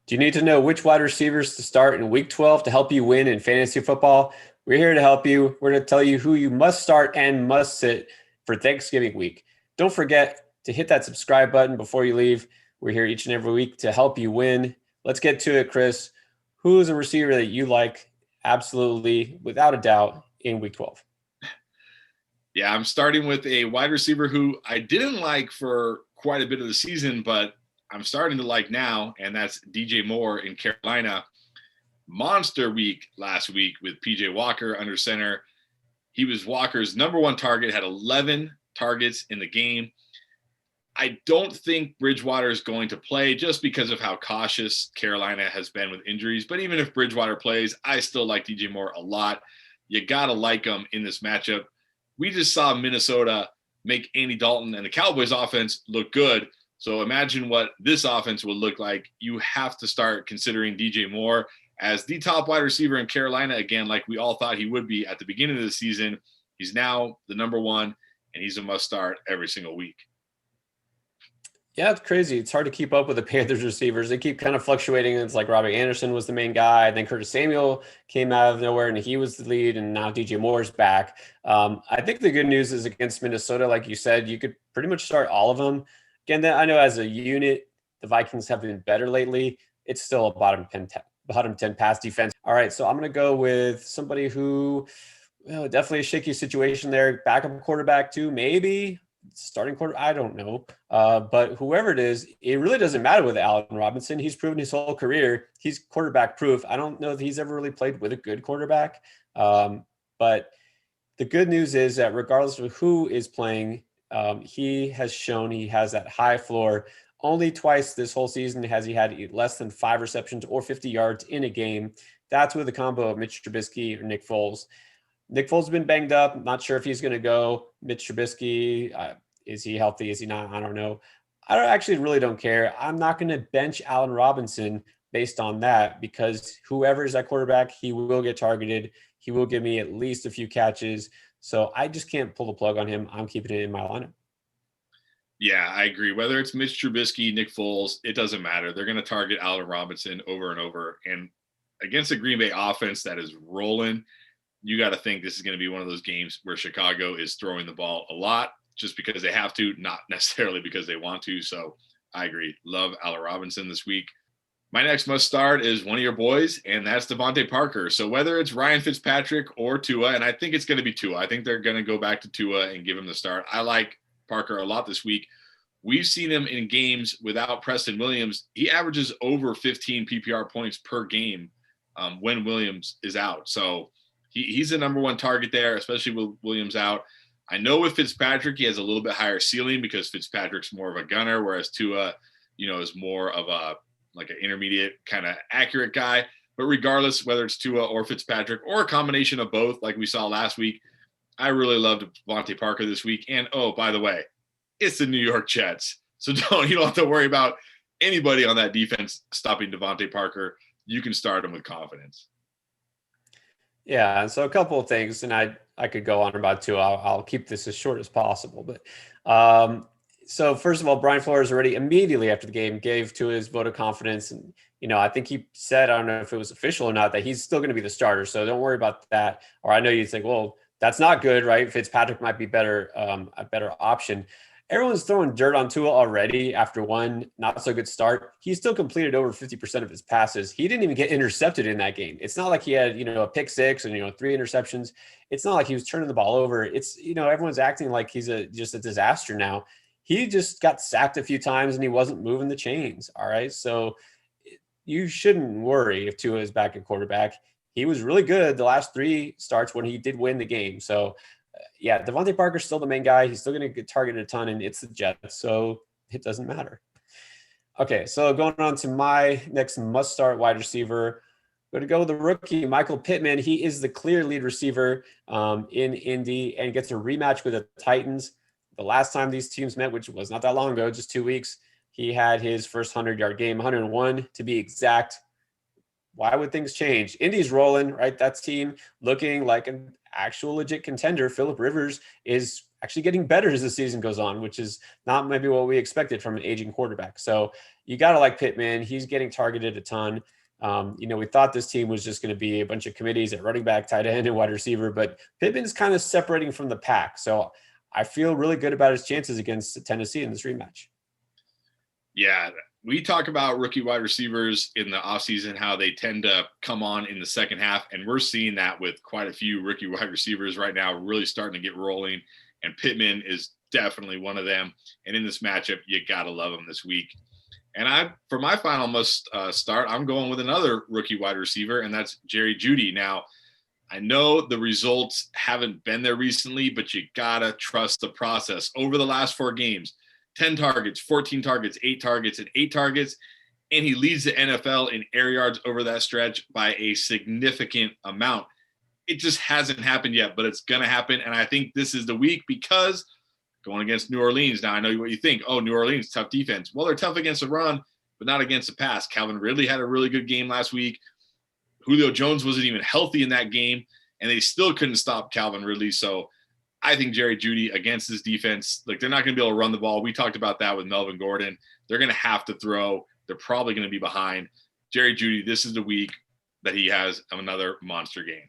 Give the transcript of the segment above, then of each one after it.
Do you need to know which wide receivers to start in week 12 to help you win in fantasy football? We're here to help you. We're going to tell you who you must start and must sit for Thanksgiving week. Don't forget to hit that subscribe button before you leave. We're here each and every week to help you win. Let's get to it, Chris. Who's a receiver that you like absolutely, without a doubt, in week 12? Yeah, I'm starting with a wide receiver who I didn't like for quite a bit of the season, but I'm starting to like now, and that's DJ Moore in Carolina. Monster week last week with PJ Walker under center. He was Walker's number one target, had 11 targets in the game. I don't think Bridgewater is going to play just because of how cautious Carolina has been with injuries. But even if Bridgewater plays, I still like DJ Moore a lot. You got to like him in this matchup. We just saw Minnesota make Andy Dalton and the Cowboys offense look good. So imagine what this offense would look like. You have to start considering DJ Moore as the top wide receiver in Carolina, again, like we all thought he would be at the beginning of the season. He's now the number one, and he's a must start every single week. Yeah, it's crazy. It's hard to keep up with the Panthers receivers. They keep kind of fluctuating. It's like Robbie Anderson was the main guy. Then Curtis Samuel came out of nowhere and he was the lead. And now DJ Moore's back. I think the good news is against Minnesota, like you said, you could pretty much start all of them. Again, I know as a unit, the Vikings have been better lately. It's still a bottom 10 pass defense. All right, so I'm going to go with somebody who definitely a shaky situation there. Backup quarterback too, maybe. Starting quarter, I don't know. But whoever it is, it really doesn't matter with Allen Robinson. He's proven his whole career. He's quarterback proof. I don't know if he's ever really played with a good quarterback. But the good news is that regardless of who is playing, he has shown he has that high floor. Only twice this whole season has he had less than 5 receptions or 50 yards in a game. That's with a combo of Mitch Trubisky or Nick Foles. Nick Foles has been banged up. Not sure if he's going to go. Mitch Trubisky, is he healthy? Is he not? I don't know. Really don't care. I'm not going to bench Allen Robinson based on that because whoever is at quarterback, he will get targeted. He will give me at least a few catches. So I just can't pull the plug on him. I'm keeping it in my lineup. Yeah, I agree. Whether it's Mitch Trubisky, Nick Foles, it doesn't matter. They're going to target Allen Robinson over and over. And against a Green Bay offense that is rolling, you got to think this is going to be one of those games where Chicago is throwing the ball a lot just because they have to, not necessarily because they want to. So I agree. Love Allen Robinson this week. My next must start is one of your boys, and that's DeVante Parker. So whether it's Ryan Fitzpatrick or Tua, and I think it's going to be Tua. I think they're going to go back to Tua and give him the start. I like Parker a lot this week. We've seen him in games without Preston Williams. He averages over 15 PPR points per game when Williams is out. So he's the number one target there, especially with Williams out. I know with Fitzpatrick, he has a little bit higher ceiling because Fitzpatrick's more of a gunner, whereas Tua, is more of an intermediate kind of accurate guy. But regardless, whether it's Tua or Fitzpatrick or a combination of both, like we saw last week, I really loved DeVante Parker this week. And, oh, by the way, it's the New York Jets. So you don't have to worry about anybody on that defense stopping DeVante Parker. You can start him with confidence. Yeah, so a couple of things, and I could go on about two. I'll keep this as short as possible. But so first of all, Brian Flores already immediately after the game gave to his vote of confidence. And, I think he said, I don't know if it was official or not, that he's still going to be the starter. So don't worry about that. Or I know you think, well, that's not good, right? Fitzpatrick might be better, a better option. Everyone's throwing dirt on Tua already after one not so good start. He still completed over 50% of his passes. He didn't even get intercepted in that game. It's not like he had, a pick six and, 3 interceptions. It's not like he was turning the ball over. It's, everyone's acting like he's just a disaster now. He just got sacked a few times and he wasn't moving the chains. All right. So you shouldn't worry if Tua is back at quarterback. He was really good the last 3 starts when he did win the game. So yeah, DeVante Parker's still the main guy. He's still going to get targeted a ton, and it's the Jets, so it doesn't matter. Okay, so going on to my next must-start wide receiver, I'm going to go with the rookie, Michael Pittman. He is the clear lead receiver in Indy and gets a rematch with the Titans. The last time these teams met, which was not that long ago, just 2 weeks, he had his first 100-yard game, 101 to be exact. Why would things change? Indy's rolling, right? That team looking like an actual legit contender. Phillip Rivers is actually getting better as the season goes on, which is not maybe what we expected from an aging quarterback. So you got to like Pittman. He's getting targeted a ton. We thought this team was just going to be a bunch of committees at running back, tight end, and wide receiver, but Pittman's kind of separating from the pack. So I feel really good about his chances against Tennessee in this rematch. Yeah, we talk about rookie wide receivers in the offseason, how they tend to come on in the second half, and we're seeing that with quite a few rookie wide receivers right now really starting to get rolling, and Pittman is definitely one of them. And in this matchup, you got to love him this week. And for my final must start, I'm going with another rookie wide receiver, and that's Jerry Jeudy. Now, I know the results haven't been there recently, but you got to trust the process. Over the last 4 games, 10 targets, 14 targets, 8 targets, and 8 targets. And he leads the NFL in air yards over that stretch by a significant amount. It just hasn't happened yet, but it's going to happen. And I think this is the week because going against New Orleans. Now, I know what you think. Oh, New Orleans, tough defense. Well, they're tough against the run, but not against the pass. Calvin Ridley had a really good game last week. Julio Jones wasn't even healthy in that game, and they still couldn't stop Calvin Ridley. So I think Jerry Jeudy against this defense, like they're not going to be able to run the ball. We talked about that with Melvin Gordon. They're going to have to throw. They're probably going to be behind. Jerry Jeudy, this is the week that he has another monster game.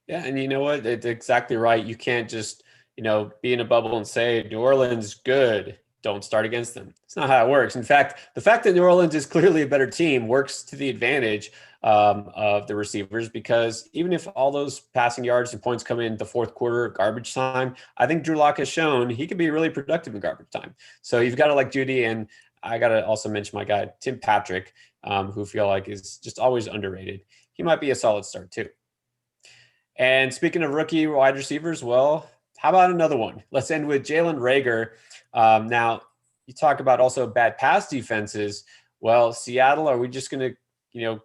Yeah, and you know what? It's exactly right. You can't just, be in a bubble and say, New Orleans, good. Don't start against them. It's not how it works. In fact, the fact that New Orleans is clearly a better team works to the advantage of the receivers, because even if all those passing yards and points come in the fourth quarter, garbage time, I think Drew Lock has shown he can be really productive in garbage time. So you've got to like Jeudy, and I got to also mention my guy, Tim Patrick, who I feel like is just always underrated. He might be a solid start too. And speaking of rookie wide receivers, well, how about another one? Let's end with Jalen Raegor. Now, you talk about also bad pass defenses. Well, Seattle, are we just going to,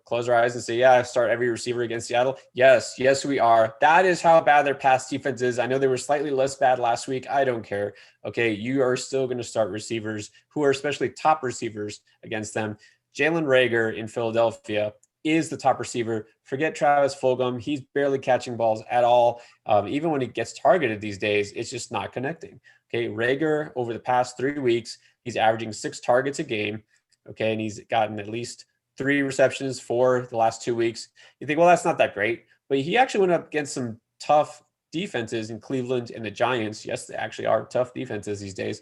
close our eyes and say, yeah, start every receiver against Seattle? Yes, we are. That is how bad their pass defense is. I know they were slightly less bad last week. I don't care. Okay, you are still going to start receivers who are especially top receivers against them. Jalen Raegor in Philadelphia is the top receiver. Forget Travis Fulgham. He's barely catching balls at all. Even when he gets targeted these days, it's just not connecting. Okay, Raegor, over the past 3 weeks, he's averaging 6 targets a game. Okay, and he's gotten at least 3 receptions for the last 2 weeks. You think, well, that's not that great. But he actually went up against some tough defenses in Cleveland and the Giants. Yes, they actually are tough defenses these days.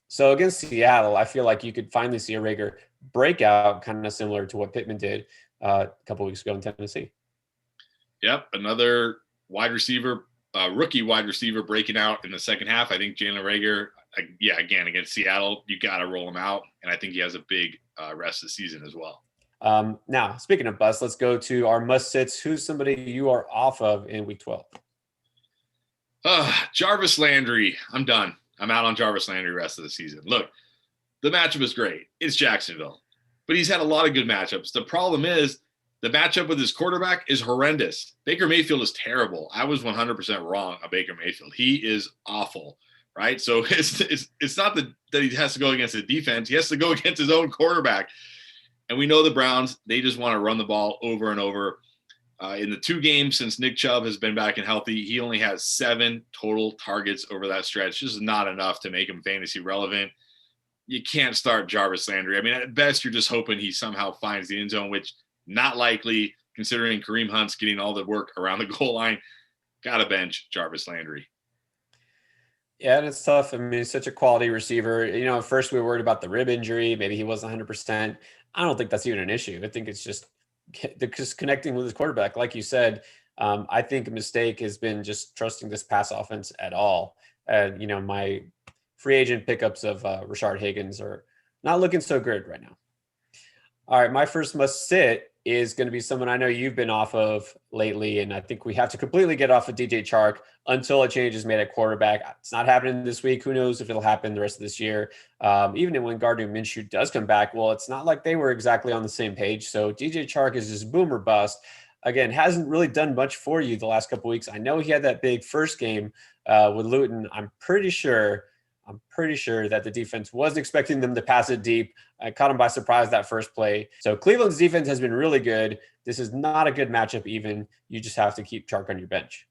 So against Seattle, I feel like you could finally see a Raegor breakout, kind of similar to what Pittman did a couple of weeks ago in Tennessee. Yep, another wide receiver, rookie wide receiver breaking out in the second half. I think Jalen Raegor, again, against Seattle, you got to roll him out. And I think he has a big rest of the season as well. Now, speaking of bust, let's go to our must-sits. Who's somebody you are off of in Week 12? Jarvis Landry. I'm done. I'm out on Jarvis Landry the rest of the season. Look, the matchup is great. It's Jacksonville. But he's had a lot of good matchups. The problem is the matchup with his quarterback is horrendous. Baker Mayfield is terrible. I was 100% wrong on Baker Mayfield. He is awful, right? So it's not that he has to go against the defense. He has to go against his own quarterback. And we know the Browns, they just want to run the ball over and over. In the 2 games since Nick Chubb has been back and healthy, he only has 7 total targets over that stretch. This is not enough to make him fantasy relevant. You can't start Jarvis Landry. I mean, at best, you're just hoping he somehow finds the end zone, which not likely considering Kareem Hunt's getting all the work around the goal line. Got to bench Jarvis Landry. Yeah, and it's tough. I mean, he's such a quality receiver. At first we were worried about the rib injury. Maybe he wasn't 100%. I don't think that's even an issue. I think it's just connecting with his quarterback. Like you said, I think a mistake has been just trusting this pass offense at all. My free agent pickups of Rashard Higgins are not looking so good right now. All right, my first must sit is going to be someone I know you've been off of lately, and I think we have to completely get off of DJ Chark until a change is made at quarterback. It's not happening this week. Who knows if it'll happen the rest of this year? Even when Gardner Minshew does come back, well, it's not like they were exactly on the same page. So DJ Chark is just boom or bust. Again, hasn't really done much for you the last couple of weeks. I know he had that big first game with Luton. I'm pretty sure that the defense wasn't expecting them to pass it deep. I caught them by surprise that first play. So Cleveland's defense has been really good. This is not a good matchup even. You just have to keep Chark on your bench.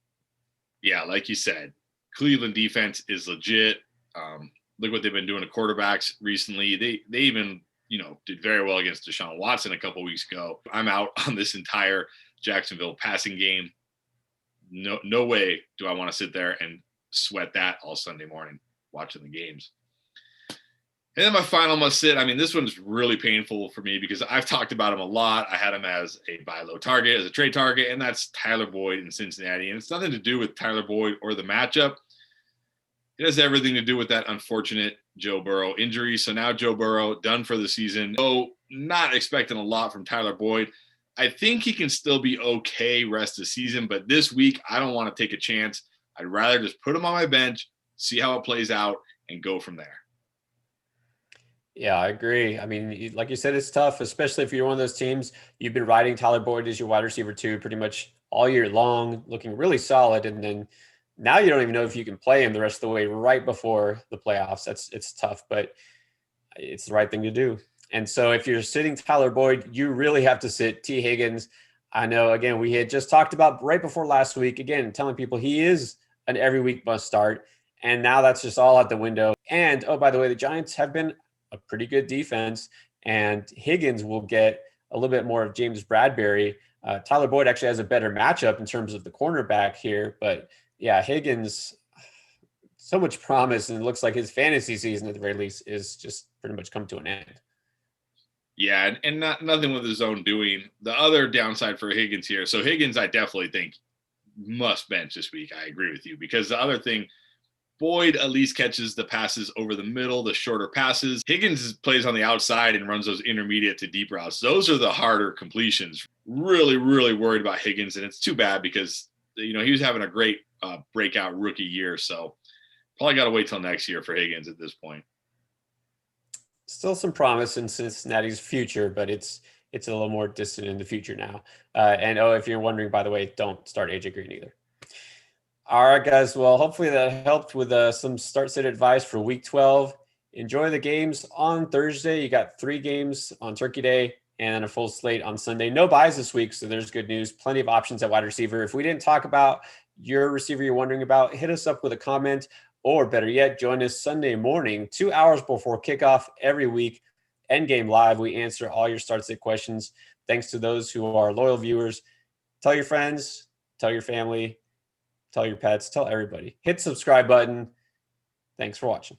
Yeah, like you said, Cleveland defense is legit. Look what they've been doing to quarterbacks recently. They even, did very well against Deshaun Watson a couple weeks ago. I'm out on this entire Jacksonville passing game. No way do I want to sit there and sweat that all Sunday morning watching the games. And then my final must sit. I mean, this one's really painful for me because I've talked about him a lot. I had him as a buy low target, as a trade target, and that's Tyler Boyd in Cincinnati. And it's nothing to do with Tyler Boyd or the matchup. It has everything to do with that unfortunate Joe Burrow injury. So now Joe Burrow done for the season. Oh, not expecting a lot from Tyler Boyd. I think he can still be okay rest of the season, but this week I don't want to take a chance. I'd rather just put him on my bench, see how it plays out, and go from there. Yeah, I agree. I mean, like you said, it's tough, especially if you're one of those teams. You've been riding Tyler Boyd as your wide receiver too, pretty much all year long, looking really solid. And then now you don't even know if you can play him the rest of the way right before the playoffs. It's tough, but it's the right thing to do. And so if you're sitting Tyler Boyd, you really have to sit T. Higgins. I know, again, we had just talked about right before last week, again, telling people he is an every week must start. And now that's just all out the window. And, oh, by the way, the Giants have been a pretty good defense, and Higgins will get a little bit more of James Bradbury. Tyler Boyd actually has a better matchup in terms of the cornerback here, but yeah, Higgins, so much promise, and it looks like his fantasy season at the very least is just pretty much come to an end. Yeah, and nothing with his own doing. The other downside for Higgins here, so Higgins I definitely think must bench this week. I agree with you, because the other thing, Boyd at least catches the passes over the middle, the shorter passes. Higgins plays on the outside and runs those intermediate to deep routes. Those are the harder completions. Really, really worried about Higgins, and it's too bad because he was having a great breakout rookie year. So probably got to wait till next year for Higgins at this point. Still some promise in Cincinnati's future, but it's a little more distant in the future now. And if you're wondering, by the way, don't start AJ Green either. All right, guys. Well, hopefully that helped with some start-sit advice for Week 12. Enjoy the games on Thursday. You got 3 games on Turkey Day and a full slate on Sunday. No buys this week, so there's good news. Plenty of options at wide receiver. If we didn't talk about your receiver you're wondering about, hit us up with a comment, or better yet, join us Sunday morning, 2 hours before kickoff every week. Endgame Live. We answer all your start-sit questions. Thanks to those who are loyal viewers. Tell your friends, tell your family, tell your pets, tell everybody. Hit the subscribe button. Thanks for watching.